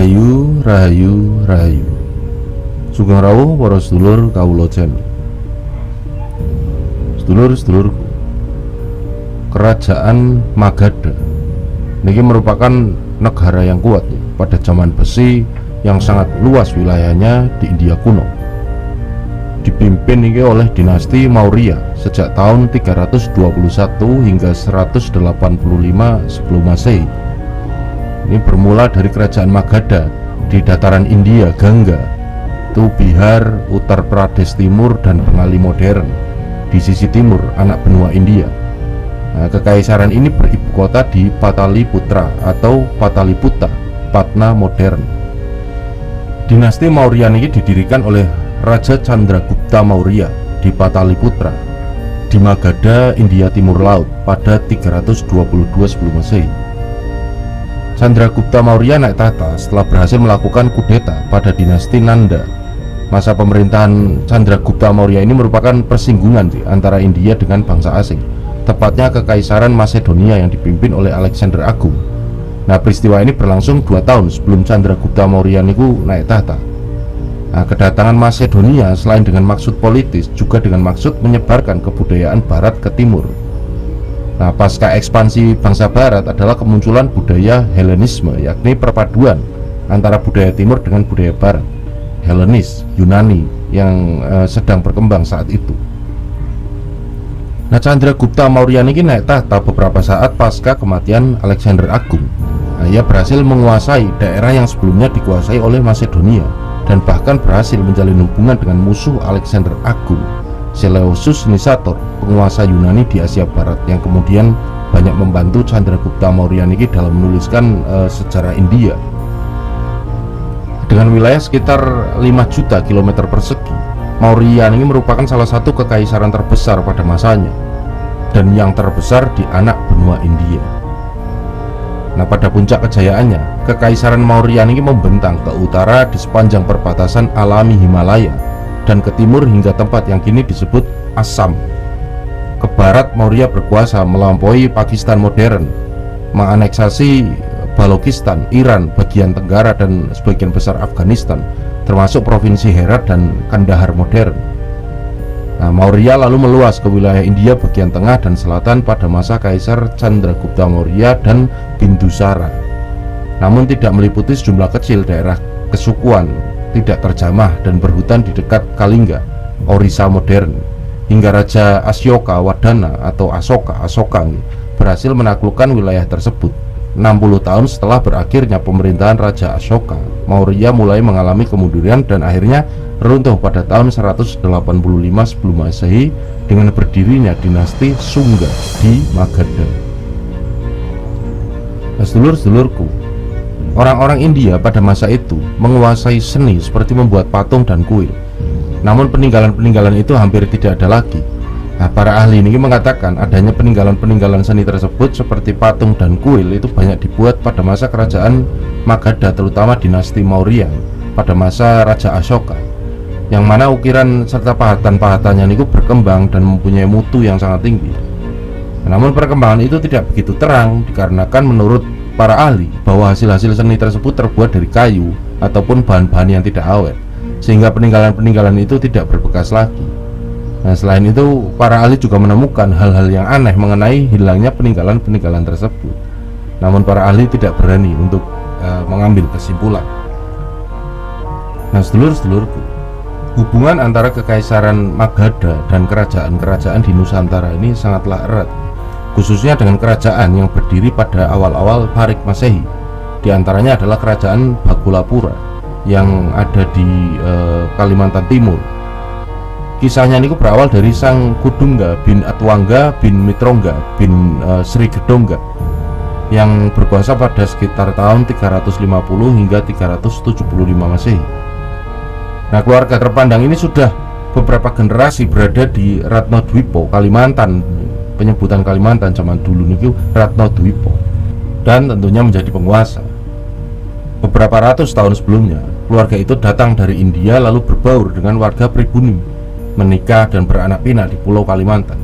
Rahayu, rahayu, rahayu. Sugeng rawuh para sedulur kawula channel. Sedulur-sedulurku, Kerajaan Magadha ini merupakan negara yang kuat pada zaman besi yang sangat luas wilayahnya di India kuno. Dipimpin ini oleh dinasti Maurya sejak tahun 321 hingga 185 sebelum Masehi. Ini bermula dari kerajaan Magadha di dataran India Gangga, itu Bihar, Uttar Pradesh Timur, dan Bengali modern di sisi timur anak benua India. Nah, kekaisaran ini beribu kota di Pataliputra atau Pataliputa, Patna modern. Dinasti Maurya ini didirikan oleh Raja Chandragupta Maurya di Pataliputra di Magadha, India Timur Laut pada 322 sebelum Masehi. Chandragupta Maurya naik tahta setelah berhasil melakukan kudeta pada dinasti Nanda. Masa pemerintahan Chandragupta Maurya ini merupakan persinggungan antara India dengan bangsa asing, tepatnya Kekaisaran Macedonia yang dipimpin oleh Alexander Agung. Nah, peristiwa ini berlangsung 2 tahun sebelum Chandragupta Maurya niku naik tahta. Nah, kedatangan Macedonia selain dengan maksud politis juga dengan maksud menyebarkan kebudayaan barat ke timur. Nah, pasca ekspansi bangsa barat adalah kemunculan budaya Helenisme, yakni perpaduan antara budaya timur dengan budaya barat, Helenis, Yunani yang sedang berkembang saat itu. Nah, Chandragupta Maurya ini naik tahta beberapa saat pasca kematian Alexander Agung. Nah, ia berhasil menguasai daerah yang sebelumnya dikuasai oleh Macedonia dan bahkan berhasil menjalin hubungan dengan musuh Alexander Agung, Seleucus Nicator, penguasa Yunani di Asia Barat, yang kemudian banyak membantu Chandragupta Maurya ini dalam menuliskan sejarah India. Dengan wilayah sekitar 5 juta kilometer persegi, Maurya ini merupakan salah satu kekaisaran terbesar pada masanya dan yang terbesar di anak benua India. Nah, pada puncak kejayaannya, Kekaisaran Maurya ini membentang ke utara di sepanjang perbatasan alami Himalaya dan ke timur hingga tempat yang kini disebut Assam. Ke barat, Maurya berkuasa melampaui Pakistan modern, menganeksasi Balochistan, Iran, bagian tenggara, dan sebagian besar Afghanistan, termasuk provinsi Herat dan Kandahar modern. Nah, Maurya lalu meluas ke wilayah India bagian tengah dan selatan pada masa Kaisar Chandragupta Maurya dan Bindusara. Namun tidak meliputi sejumlah kecil daerah kesukuan tidak terjamah dan berhutan di dekat Kalingga, Orissa modern, hingga Raja Ashoka Wadana atau Asoka berhasil menaklukkan wilayah tersebut. 60 tahun setelah berakhirnya pemerintahan Raja Ashoka, Maurya mulai mengalami kemunduran dan akhirnya runtuh pada tahun 185 sebelum Masehi dengan berdirinya dinasti Sungga di Magadha. Nah, sedulur-sedulurku, orang-orang India pada masa itu menguasai seni seperti membuat patung dan kuil. Namun peninggalan-peninggalan itu hampir tidak ada lagi. Nah, para ahli ini mengatakan adanya peninggalan-peninggalan seni tersebut seperti patung dan kuil itu banyak dibuat pada masa kerajaan Magadha, terutama dinasti Maurya pada masa Raja Ashoka, yang mana ukiran serta pahatan-pahatannya itu berkembang dan mempunyai mutu yang sangat tinggi. Namun perkembangan itu tidak begitu terang dikarenakan menurut para ahli bahwa hasil-hasil seni tersebut terbuat dari kayu ataupun bahan-bahan yang tidak awet, sehingga peninggalan-peninggalan itu tidak berbekas lagi. Nah, selain itu para ahli juga menemukan hal-hal yang aneh mengenai hilangnya peninggalan-peninggalan tersebut. Namun para ahli tidak berani untuk mengambil kesimpulan. Nah, sedulur-sedulurku, hubungan antara Kekaisaran Magadha dan kerajaan-kerajaan di Nusantara ini sangatlah erat, khususnya dengan kerajaan yang berdiri pada awal-awal Parik Masehi. Di antaranya adalah kerajaan Bakulapura yang ada di Kalimantan Timur. Kisahnya ini berawal dari sang Kudungga bin Atwangga bin Mitrongga bin Sri Gedongga yang berkuasa pada sekitar tahun 350 hingga 375 Masehi. Nah, keluarga terpandang ini sudah beberapa generasi berada di Ratnodwipo, Kalimantan. Penyebutan Kalimantan zaman dulu niku Ratnodwipo, dan tentunya menjadi penguasa. Beberapa ratus tahun sebelumnya, keluarga itu datang dari India lalu berbaur dengan warga pribumi, menikah dan beranak pinak di Pulau Kalimantan.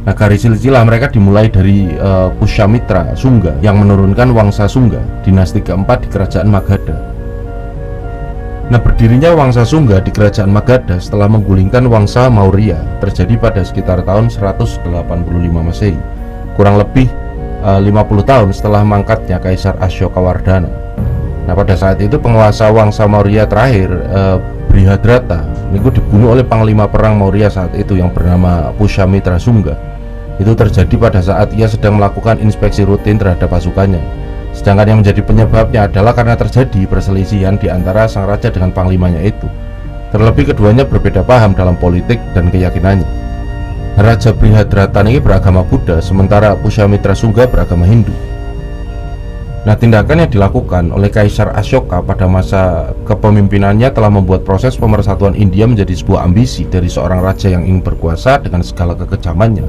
Nah, garis silsilah mereka dimulai dari Pushyamitra Sungga yang menurunkan Wangsa Sungga, dinasti keempat di kerajaan Magadha. Nah, berdirinya Wangsa Sungga di Kerajaan Magadha setelah menggulingkan Wangsa Maurya terjadi pada sekitar tahun 185 Masehi, kurang lebih 50 tahun setelah mangkatnya Kaisar Asyokawardhana. Nah, pada saat itu penguasa Wangsa Maurya terakhir, Brihadrata, itu dibunuh oleh panglima perang Maurya saat itu yang bernama Pushyamitra Sungga. Itu terjadi pada saat ia sedang melakukan inspeksi rutin terhadap pasukannya. Sedangkan yang menjadi penyebabnya adalah karena terjadi perselisihan di antara sang raja dengan panglimanya itu. Terlebih keduanya berbeda paham dalam politik dan keyakinannya. Raja Brihadrata ini beragama Buddha, sementara Pushyamitra Sungga beragama Hindu. Nah, tindakan yang dilakukan oleh Kaisar Ashoka pada masa kepemimpinannya telah membuat proses pemersatuan India menjadi sebuah ambisi dari seorang raja yang ingin berkuasa dengan segala kekejamannya.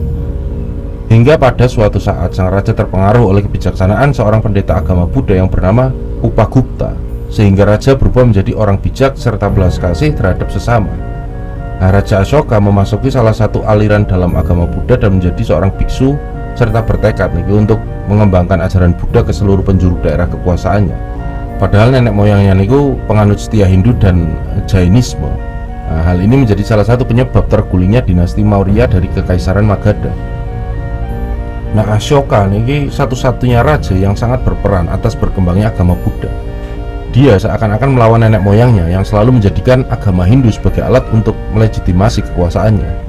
Hingga pada suatu saat sang raja terpengaruh oleh kebijaksanaan seorang pendeta agama Buddha yang bernama Upagupta, sehingga raja berubah menjadi orang bijak serta belas kasih terhadap sesama. Nah, Raja Ashoka memasuki salah satu aliran dalam agama Buddha dan menjadi seorang biksu serta bertekad untuk mengembangkan ajaran Buddha ke seluruh penjuru daerah kekuasaannya. Padahal nenek moyangnya niku penganut setia Hindu dan Jainisme. Nah, hal ini menjadi salah satu penyebab tergulingnya dinasti Maurya dari Kekaisaran Magadha. Nah, Ashoka ini satu-satunya raja yang sangat berperan atas berkembangnya agama Buddha. Dia seakan-akan melawan nenek moyangnya yang selalu menjadikan agama Hindu sebagai alat untuk melegitimasi kekuasaannya.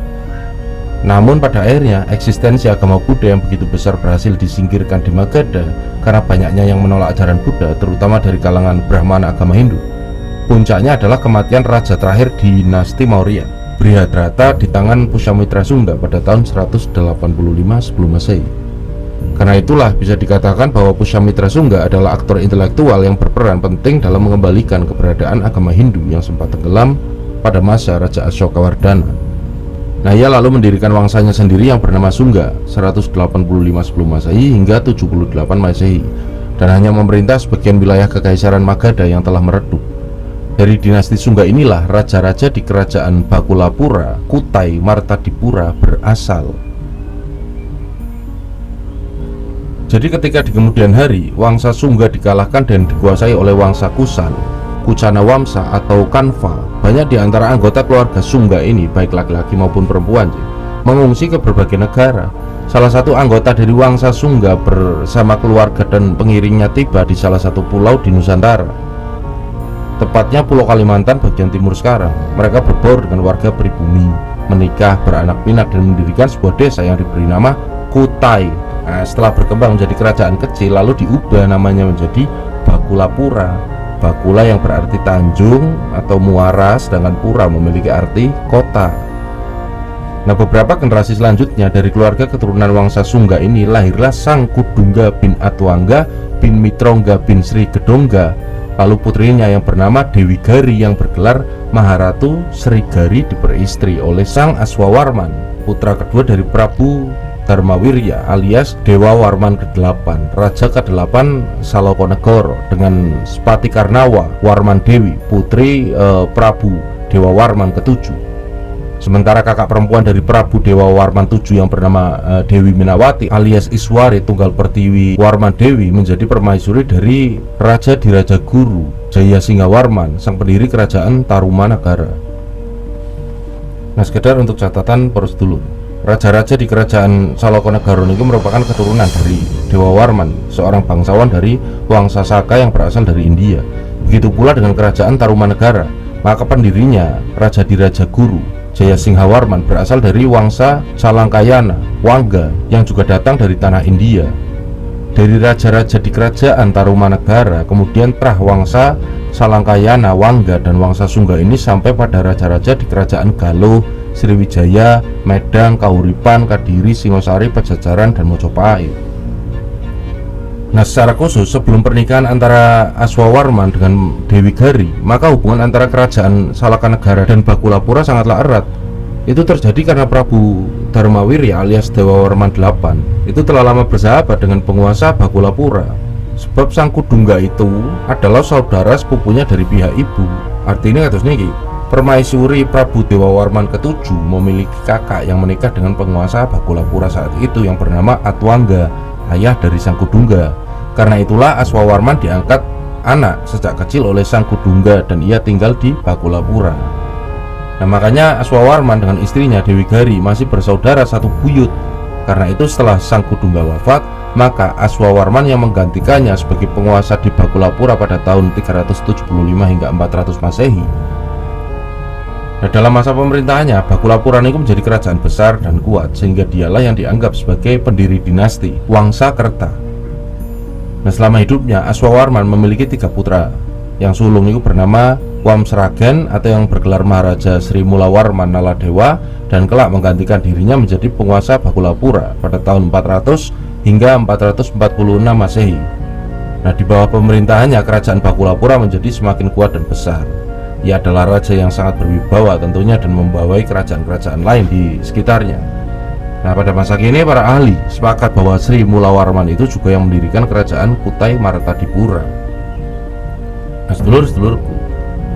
Namun pada akhirnya eksistensi agama Buddha yang begitu besar berhasil disingkirkan di Magadha karena banyaknya yang menolak ajaran Buddha, terutama dari kalangan Brahmana agama Hindu. Puncaknya adalah kematian raja terakhir dinasti Maurya, Brihadrata, di tangan Pushyamitra Sungga pada tahun 185 sebelum Masehi. Karena itulah bisa dikatakan bahwa Pushyamitra Sungga adalah aktor intelektual yang berperan penting dalam mengembalikan keberadaan agama Hindu yang sempat tenggelam pada masa Raja Asyokawardhana. Nah, ia lalu mendirikan wangsanya sendiri yang bernama Sungga 185 sebelum Masehi hingga 78 Masehi, dan hanya memerintah sebagian wilayah Kekaisaran Magadha yang telah meredup. Dari dinasti Sungga inilah raja-raja di kerajaan Bakulapura, Kutai, Martadipura berasal. Jadi ketika di kemudian hari Wangsa Sungga dikalahkan dan dikuasai oleh Wangsa Kusan, Kucana Wamsa atau Kanva, banyak di antara anggota keluarga Sungga ini, baik laki-laki maupun perempuan, mengungsi ke berbagai negara. Salah satu anggota dari Wangsa Sungga bersama keluarga dan pengiringnya tiba di salah satu pulau di Nusantara, tepatnya Pulau Kalimantan bagian timur sekarang. Mereka berbaur dengan warga pribumi, menikah, beranak pinak, dan mendirikan sebuah desa yang diberi nama Kutai. Nah, setelah berkembang menjadi kerajaan kecil, lalu diubah namanya menjadi Bakulapura. Bakula yang berarti tanjung atau muara, sedangkan pura memiliki arti kota. Nah, beberapa generasi selanjutnya dari keluarga keturunan Wangsa Sungga ini lahirlah Sang Kudungga bin Atwangga bin Mitrongga bin Sri Gedongga. Lalu putrinya yang bernama Dewi Gari yang bergelar Maharatu Sri Gari diperistri oleh Sang Aswawarman, putra kedua dari Prabu Dharmawirya alias Dewa Warman ke-8, Raja ke-8 Salokonegoro, dengan Spati Karnawa Warman Dewi, putri Prabu Dewa Warman ke-7. Sementara kakak perempuan dari Prabu Dewa Warman 7 yang bernama Dewi Minawati alias Iswari Tunggal Pertiwi Warman Dewi menjadi permaisuri dari Raja Diraja Guru Jayasingha Warman, sang pendiri kerajaan Tarumanagara. Nah, sekedar untuk catatan para sedulur, raja-raja di kerajaan Salokonegoro itu merupakan keturunan dari Dewa Warman, seorang bangsawan dari Wangsa Saka yang berasal dari India. Begitu pula dengan kerajaan Tarumanegara, maka pendirinya Raja Diraja Guru Jayasingha Warman berasal dari Wangsa Salangkayana Wangga yang juga datang dari tanah India. Dari raja-raja di kerajaan Tarumanegara, kemudian Trah Wangsa Salangkayana Wangga dan Wangsa Sungga ini sampai pada raja-raja di kerajaan Galuh, Sriwijaya, Medang, Kahuripan, Kadiri, Singosari, Pajajaran, dan Mojopahit. Nah, secara khusus sebelum pernikahan antara Aswawarman dengan Dewi Gari, maka hubungan antara kerajaan Salakanegara dan Bakulapura sangatlah erat. Itu terjadi karena Prabu Dharmawirya alias Dewa Warman 8 itu telah lama bersahabat dengan penguasa Bakulapura. Sebab Sang Kudungga itu adalah saudara sepupunya dari pihak ibu. Artinya kados niki, permaisuri Prabu Dewa Warman ke-7 memiliki kakak yang menikah dengan penguasa Bakulapura saat itu yang bernama Atwangga, ayah dari Sang Kudungga. Karena itulah Aswawarman diangkat anak sejak kecil oleh sang Kudungga dan ia tinggal di Bakulapura. Nah, makanya Aswawarman dengan istrinya Dewi Gari masih bersaudara satu buyut. Karena itu setelah sang Kudungga wafat, maka Aswawarman yang menggantikannya sebagai penguasa di Bakulapura pada tahun 375 hingga 400 Masehi. Nah, dalam masa pemerintahannya, Bakulapura itu menjadi kerajaan besar dan kuat, sehingga dialah yang dianggap sebagai pendiri dinasti Wangsakerta. Nah, selama hidupnya Aswawarman memiliki 3 putra. Yang sulung itu bernama Wamsragan atau yang bergelar Maharaja Sri Mulawarman Naladewa, dan kelak menggantikan dirinya menjadi penguasa Bakulapura pada tahun 400 hingga 446 Masehi. Nah, di bawah pemerintahannya kerajaan Bakulapura menjadi semakin kuat dan besar. Ia adalah raja yang sangat berwibawa tentunya dan membawai kerajaan-kerajaan lain di sekitarnya. Nah, pada masa kini para ahli sepakat bahwa Sri Mulawarman itu juga yang mendirikan kerajaan Kutai Martadipura. Nah, sedulur-sedulurku,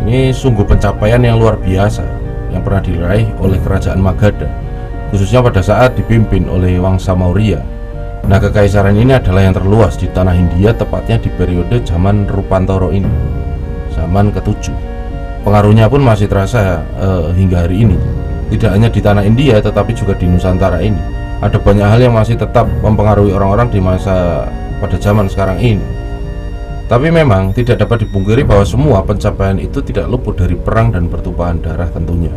ini sungguh pencapaian yang luar biasa yang pernah diraih oleh kerajaan Magadha, khususnya pada saat dipimpin oleh Wangsa Maurya. Nah, kekaisaran ini adalah yang terluas di tanah Hindia, tepatnya di periode zaman Rupantoro ini, zaman ke-7. Pengaruhnya pun masih terasa hingga hari ini. Tidak hanya di tanah India tetapi juga di Nusantara ini. Ada banyak hal yang masih tetap mempengaruhi orang-orang di masa pada zaman sekarang ini. Tapi memang tidak dapat dipungkiri bahwa semua pencapaian itu tidak luput dari perang dan pertumpahan darah tentunya.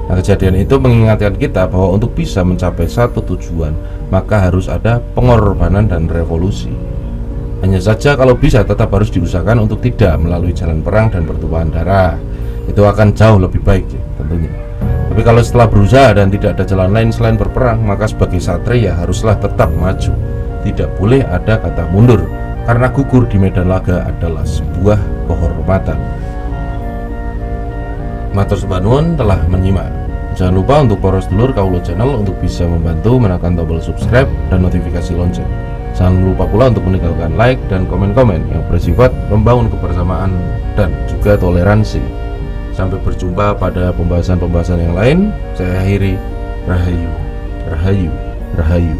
Nah, kejadian itu mengingatkan kita bahwa untuk bisa mencapai satu tujuan, maka harus ada pengorbanan dan revolusi. Hanya saja kalau bisa tetap harus diusahakan untuk tidak melalui jalan perang dan pertumpahan darah. Itu akan jauh lebih baik ya, tentunya. Tapi kalau setelah berusaha dan tidak ada jalan lain selain berperang, maka sebagai satria haruslah tetap maju. Tidak boleh ada kata mundur, karena gugur di medan laga adalah sebuah kehormatan. Matur sembah nuwun telah menyimak. Jangan lupa untuk para sedulur Kawula Channel untuk bisa membantu menekan tombol subscribe dan notifikasi lonceng. Jangan lupa pula untuk meninggalkan like dan komen-komen yang bersifat membangun kebersamaan dan juga toleransi. Sampai berjumpa pada pembahasan-pembahasan yang lain. Saya akhiri. Rahayu, Rahayu, Rahayu.